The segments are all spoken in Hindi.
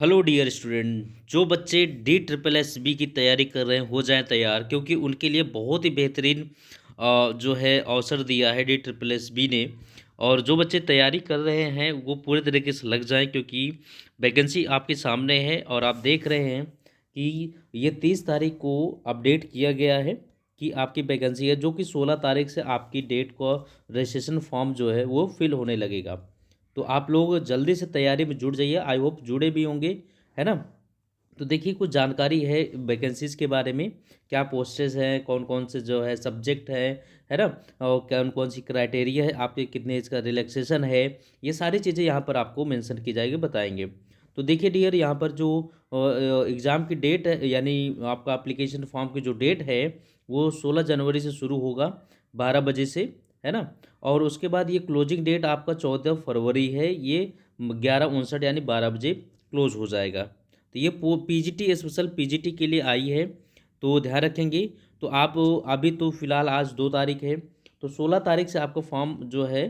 Hello dear student. जो बच्चे डी ट्रिपल एस बी की तैयारी कर रहे हैं हो जाएं तैयार, क्योंकि उनके लिए बहुत ही बेहतरीन जो है अवसर दिया है डी ट्रिपल एस बी ने। और जो बच्चे तैयारी कर रहे हैं वो पूरे तरीके से लग जाएं, क्योंकि वैकेंसी आपके सामने है और आप देख रहे हैं कि ये 30 तारीख को अपडेट किया गया है कि आपकी वैकेंसी है, जो कि 16 तारीख से आपकी डेट को रजिस्ट्रेशन फॉर्म जो है वो फिल होने लगेगा। तो आप लोग जल्दी से तैयारी में जुट जाइए। आई होप जुड़े भी होंगे, है ना। तो देखिए, कुछ जानकारी है वैकेंसीज़ के बारे में। क्या पोस्टेज हैं, कौन कौन से जो है सब्जेक्ट है ना। और कौन कौन सी क्राइटेरिया है, आपके कितने एज का रिलैक्सेशन है, ये सारी चीज़ें यहाँ पर आपको मेंशन की जाएगी, बताएंगे। तो देखिए डियर, यहाँ पर जो एग्ज़ाम की डेट है, यानी आपका एप्लीकेशन फॉर्म की जो डेट है वो 16 जनवरी से शुरू होगा, 12 बजे से, है ना। और उसके बाद ये क्लोजिंग डेट आपका 14 फरवरी है, ये 11:59 यानी 12 बजे क्लोज हो जाएगा। तो ये पीजीटी स्पेशल पीजीटी के लिए आई है, तो ध्यान रखेंगे। तो आप अभी तो फ़िलहाल आज 2 तारीख है, तो 16 तारीख से आपका फॉर्म जो है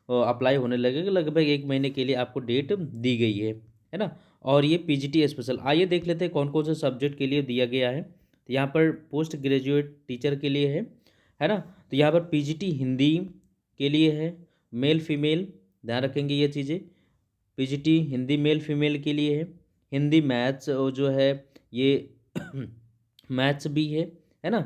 अप्लाई होने लगेगा। लगभग 1 महीने के लिए आपको डेट दी गई है ना। और ये पीजीटी स्पेशल, आइए देख लेते हैं कौन कौन से सब्जेक्ट के लिए दिया गया है। तो यहाँ पर पोस्ट ग्रेजुएट टीचर के लिए है ना। तो यहाँ पर पीजीटी हिंदी के लिए है, मेल फीमेल, ध्यान रखेंगे ये चीज़ें। पीजीटी हिंदी मेल फीमेल के लिए है। हिंदी मैथ्स जो है ये मैथ्स भी है ना।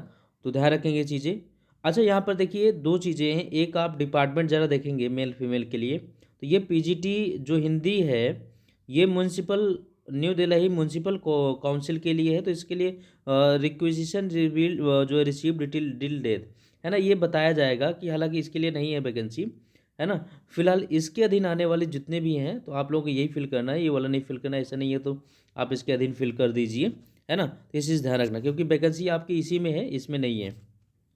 तो ध्यान रखेंगे ये चीज़ें। अच्छा, यहाँ पर देखिए दो चीज़ें हैं। एक, आप डिपार्टमेंट ज़रा देखेंगे मेल फीमेल के लिए, तो ये पीजीटी जो हिंदी है ये municipal new Delhi municipal council के लिए है। तो इसके लिए रिक्वेजिशन रिवील जो रिसीव डिटेल डिल डेट, है ना, ये बताया जाएगा कि हालांकि इसके लिए नहीं है वैकेंसी, है ना। फिलहाल इसके अधीन आने वाले जितने भी हैं तो आप लोगों को यही फिल करना है, ये वाला नहीं फिल करना है, ऐसा नहीं है। तो आप इसके अधीन फिल कर दीजिए, है ना। तो इस चीज़ ध्यान रखना, क्योंकि वैकेंसी आपकी इसी में है, इसमें नहीं है।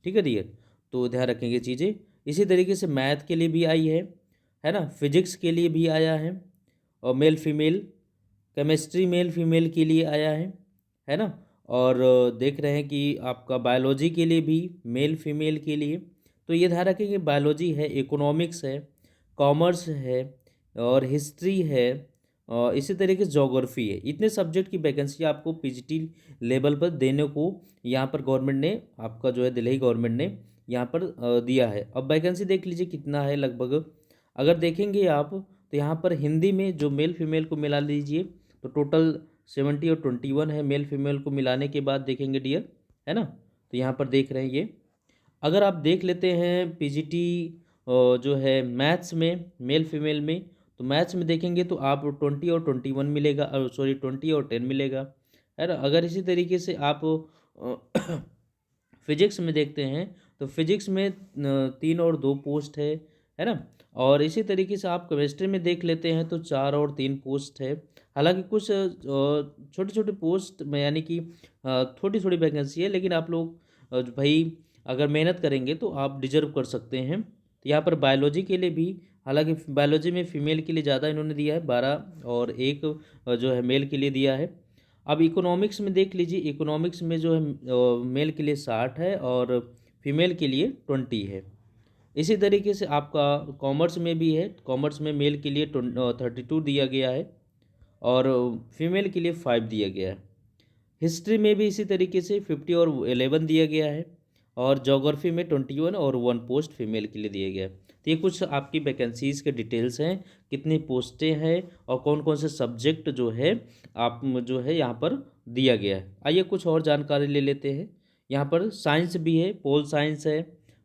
ठीक है डियर, तो ध्यान रखेंगे चीज़ें। इसी तरीके से मैथ के लिए भी आई है ना। फिजिक्स के लिए भी आया है, और male female. Chemistry male female के लिए आया है ना। और देख रहे हैं कि आपका बायोलॉजी के लिए भी मेल फीमेल के लिए। तो ये ध्यान रखें कि बायोलॉजी है, इकोनॉमिक्स है, कॉमर्स है, और हिस्ट्री है, और इसी तरीके से जोग्राफी है। इतने सब्जेक्ट की वैकेंसी आपको पीजीटी लेवल पर देने को यहाँ पर गवर्नमेंट ने, आपका जो है दिल्ली गवर्नमेंट ने यहाँ पर दिया है। अब वैकेंसी देख लीजिए कितना है लगभग। अगर देखेंगे आप तो यहाँ पर हिंदी में जो मेल फीमेल को मिला लीजिए तो टोटल 70 और 21 है। मेल फीमेल को मिलाने के बाद देखेंगे डियर, है ना। तो यहाँ पर देख रहे हैं ये। अगर आप देख लेते हैं पीजीटी जो है मैथ्स में मेल फीमेल में, तो मैथ्स में देखेंगे तो आप 20 और 21 मिलेगा, सॉरी 20 और 10 मिलेगा, है ना। अगर इसी तरीके से आप फिजिक्स में देखते हैं तो फिजिक्स में 3 और 2 पोस्ट है ना। और इसी तरीके से आप केमिस्ट्री में देख लेते हैं तो 4 और 3 पोस्ट है। हालांकि कुछ छोटे छोटे पोस्ट में, यानी कि थोड़ी थोड़ी वैकेंसी है, लेकिन आप लोग भाई अगर मेहनत करेंगे तो आप डिजर्व कर सकते हैं। तो यहाँ पर बायोलॉजी के लिए भी, हालांकि बायोलॉजी में फीमेल के लिए ज़्यादा इन्होंने दिया है, 12 और 1 जो है मेल के लिए दिया है। अब इकोनॉमिक्स में देख लीजिए, इकोनॉमिक्स में जो है मेल के लिए 60 है और फीमेल के लिए 20 है। इसी तरीके से आपका कॉमर्स में भी है, कॉमर्स में मेल के लिए 32 दिया गया है और फीमेल के लिए 5 दिया गया है। हिस्ट्री में भी इसी तरीके से 50 और 11 दिया गया है, और जोग्राफी में 21 और 1 पोस्ट फीमेल के लिए दिया गया है। तो ये कुछ आपकी वैकेंसीज़ के डिटेल्स हैं, कितनी पोस्टें हैं और कौन कौन से सब्जेक्ट जो है आप जो है यहाँ पर दिया गया है। आइए कुछ और जानकारी ले लेते हैं। यहाँ पर साइंस भी है, पोल साइंस है,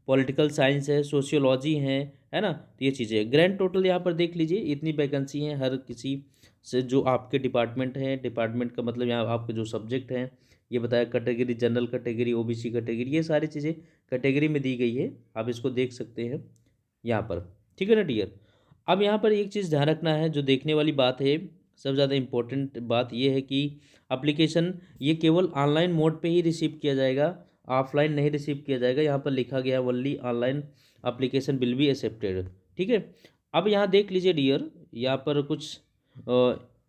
पॉलिटिकल साइंस है, सोशियोलॉजी है ना। तो ये चीज़ें ग्रैंड टोटल यहाँ पर देख लीजिए, इतनी वैकेंसी हैं हर किसी से जो आपके डिपार्टमेंट है। डिपार्टमेंट का मतलब यहाँ आपके जो सब्जेक्ट हैं, ये बताया category, general category, OBC category, ये सारी चीज़ें कैटेगरी में दी गई है। आप इसको देख सकते हैं यहाँ पर, ठीक है ना डियर। अब यहाँ पर एक चीज़ ध्यान रखना है, जो देखने वाली बात है, सबसे ज़्यादा इम्पोर्टेंट बात ये है कि एप्लीकेशन ये केवल ऑनलाइन मोड पे ही रिसीव किया जाएगा, ऑफलाइन नहीं रिसीव किया जाएगा। यहाँ पर लिखा गया है only online application will be accepted, ठीक है। अब यहाँ देख लीजिए डियर, यहाँ पर कुछ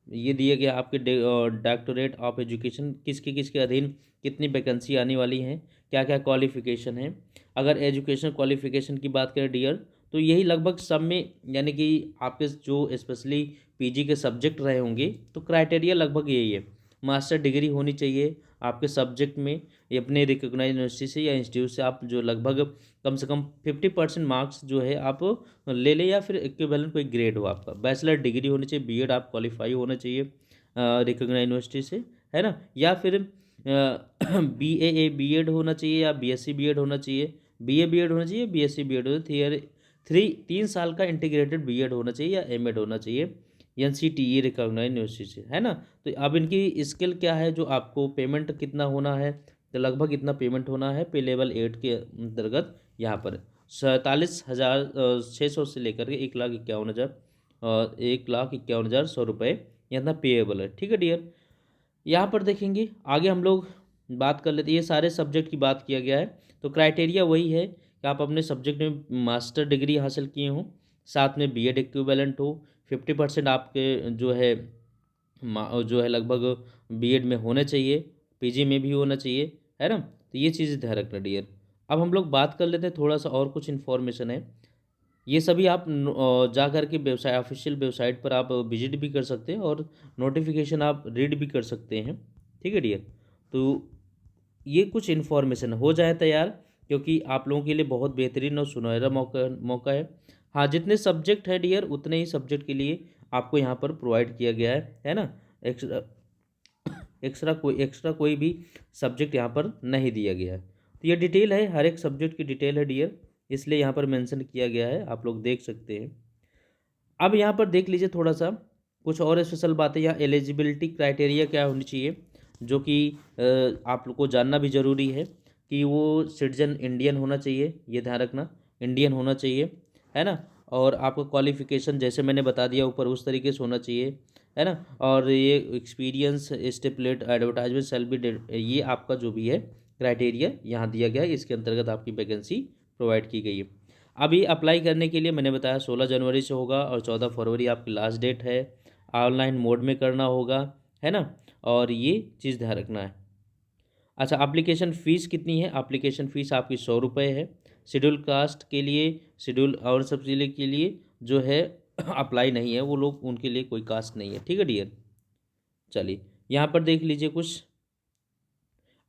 ये दिया गया आपके डायरेक्टोरेट ऑफ एजुकेशन किसके किसके अधीन कितनी वैकेंसी आने वाली हैं, क्या क्या क्वालिफ़िकेशन है। अगर एजुकेशन क्वालिफ़िकेशन की बात करें डियर, तो यही लगभग सब में, यानी कि आपके जो स्पेशली पीजी के सब्जेक्ट रहे होंगे तो क्राइटेरिया लगभग यही है, मास्टर डिग्री होनी चाहिए आपके सब्जेक्ट में, ये अपने रिकॉग्नाइज यूनिवर्सिटी से या इंस्टीट्यूट से आप जो लगभग कम से कम 50% मार्क्स जो है आप ले लें, या फिर इक्विवेलेंट कोई ग्रेड हो आपका, बैचलर डिग्री होनी चाहिए, बीएड आप क्वालिफाई होना चाहिए रिकॉग्नाइज यूनिवर्सिटी से, है ना, या फिर बीए बीएड होना चाहिए या बीएससी बीएड होना चाहिए, बीए बीएड होना चाहिए, बीएससी बीएड होना चाहिए, 3 साल का इंटीग्रेटेड बीएड होना चाहिए या एमएड होना चाहिए एनसीटीई रिकॉग्नाइज यूनिवर्सिटी से, है ना। तो अब इनकी स्किल क्या है, जो आपको पेमेंट कितना होना है, तो लगभग इतना पेमेंट होना है पे लेवल 8 के अंतर्गत यहाँ पर 47,600 से लेकर के 1,51,100 यहाँ पेएबल है, ठीक है डियर। यहाँ पर देखेंगे आगे हम लोग बात कर लेते हैं, ये सारे सब्जेक्ट की बात किया गया है, तो क्राइटेरिया वही है कि आप अपने सब्जेक्ट में मास्टर डिग्री हासिल किए हों, साथ में बीएड इक्विवेलेंट हो, 50% आपके जो है लगभग बीएड में होने चाहिए, पीजी में भी होना चाहिए, है ना। तो ये चीज़ ध्यान रखना डियर। अब हम लोग बात कर लेते हैं थोड़ा सा और कुछ इन्फॉर्मेशन है, ये सभी आप जा कर के वेबसाइट ऑफिशियल वेबसाइट पर आप विजिट भी कर सकते हैं और नोटिफिकेशन आप रीड भी कर सकते हैं, ठीक है डियर। तो ये कुछ इन्फॉर्मेशन हो जाए तैयार, क्योंकि आप लोगों के लिए बहुत बेहतरीन और सुनहरा मौका है। हाँ, जितने सब्जेक्ट है डियर उतने ही सब्जेक्ट के लिए आपको यहाँ पर प्रोवाइड किया गया है ना। एक्स्ट्रा एक्स्ट्रा कोई भी सब्जेक्ट यहाँ पर नहीं दिया गया है। तो ये डिटेल है, हर एक सब्जेक्ट की डिटेल है डियर, इसलिए यहाँ पर मेंशन किया गया है, आप लोग देख सकते हैं। अब यहाँ पर देख लीजिए थोड़ा सा कुछ और स्पेशल बातें, यहाँ एलिजिबिलिटी क्राइटेरिया क्या होनी चाहिए, जो कि आप लोग को जानना भी ज़रूरी है कि वो सिटीजन इंडियन होना चाहिए, ये ध्यान रखना, इंडियन होना चाहिए, है ना। और आपका क्वालिफिकेशन जैसे मैंने बता दिया ऊपर उस तरीके से होना चाहिए, है ना। और ये experience stipulate advertisement shall be, ये आपका जो भी है क्राइटेरिया यहाँ दिया गया है, इसके अंतर्गत आपकी वैकेंसी प्रोवाइड की गई है। अभी अप्लाई करने के लिए मैंने बताया 16 जनवरी से होगा और 14 फरवरी आपकी लास्ट डेट है, ऑनलाइन मोड में करना होगा, है ना। और ये चीज़ ध्यान रखना है। अच्छा, एप्लीकेशन फ़ीस कितनी है, एप्लीकेशन फ़ीस आपकी 100 रुपये है। शेड्यूल कास्ट के लिए, शेड्यूल और सब जिले के लिए जो है अप्लाई नहीं है, वो लोग उनके लिए कोई कास्ट नहीं है, ठीक है डियर। चलिए यहाँ पर देख लीजिए कुछ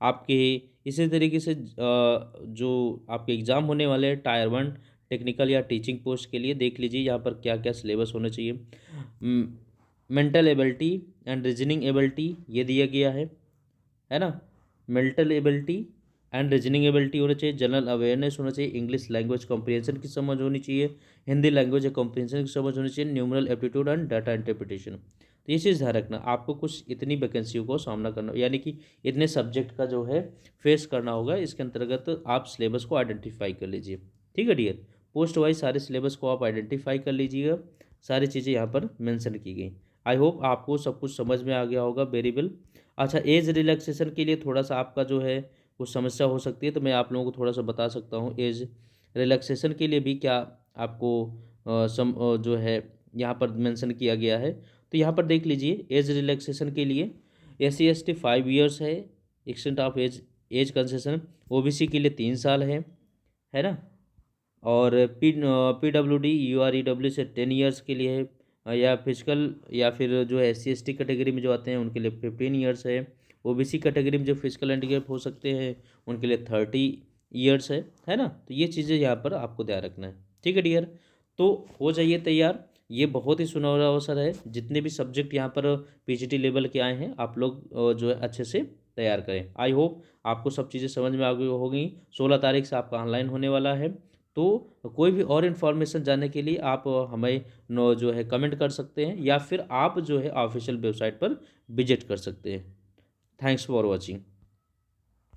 आपके इसी तरीके से जो आपके एग्ज़ाम होने वाले हैं टायर 1 टेक्निकल या टीचिंग पोस्ट के लिए, देख लीजिए यहाँ पर क्या क्या सिलेबस होना चाहिए। Mental ability and reasoning ability ये दिया गया है ना। Mental ability and reasoning ability होना चाहिए, जनरल अवेयरनेस होना चाहिए, इंग्लिश लैंग्वेज कॉम्प्रिहेंशन की समझ होनी चाहिए, हिंदी लैंग्वेज कॉम्प्रिहेंशन की समझ होनी चाहिए, numeral aptitude and data interpretation. तो ये चीज़ ध्यान रखना, आपको कुछ इतनी वैकेंसियों को सामना करना, यानी कि इतने सब्जेक्ट का जो है फेस करना होगा, इसके अंतर्गत आप सिलेबस को आइडेंटिफाई कर लीजिए, ठीक है डियर। पोस्ट वाइज सारे सिलेबस को आप आइडेंटिफाई कर लीजिएगा, सारी चीज़ें यहाँ पर मेंशन की गई। आई होप आपको सब कुछ समझ में आ गया होगा, वेरी वेल। अच्छा, एज रिलैक्सेशन के लिए थोड़ा सा आपका जो है कुछ समस्या हो सकती है, तो मैं आप लोगों को थोड़ा सा बता सकता हूँ। एज रिलैक्सेशन के लिए भी क्या आपको जो है यहाँ पर मेंशन किया गया है, तो यहाँ पर देख लीजिए एज रिलैक्सेशन के लिए SC/ST 5 ईयर्स है, extent of age concession, OBC के लिए 3 साल है ना। और PWD UREW से 10 ईयर्स के लिए है, या फिजिकल या फिर जो है SC/ST कैटेगरी में जो आते हैं उनके लिए 15 ईयर्स है, OBC कैटेगरी में जो फिजिकल हैंडीकैप हो सकते हैं उनके लिए 30 ईयर्स है ना। तो ये चीज़ें यहाँ पर आपको ध्यान रखना है, ठीक है डियर। तो हो जाइए तैयार, ये बहुत ही सुनहरा अवसर है, जितने भी सब्जेक्ट यहाँ पर PGT लेवल के आए हैं आप लोग जो है अच्छे से तैयार करें। आई होप आपको सब चीज़ें समझ में आ गई होगी। 16 तारीख से आपका ऑनलाइन होने वाला है, तो कोई भी और इन्फॉर्मेशन जानने के लिए आप हमें जो है कमेंट कर सकते हैं, या फिर आप जो है ऑफिशियल वेबसाइट पर विजिट कर सकते हैं। Thanks for watching.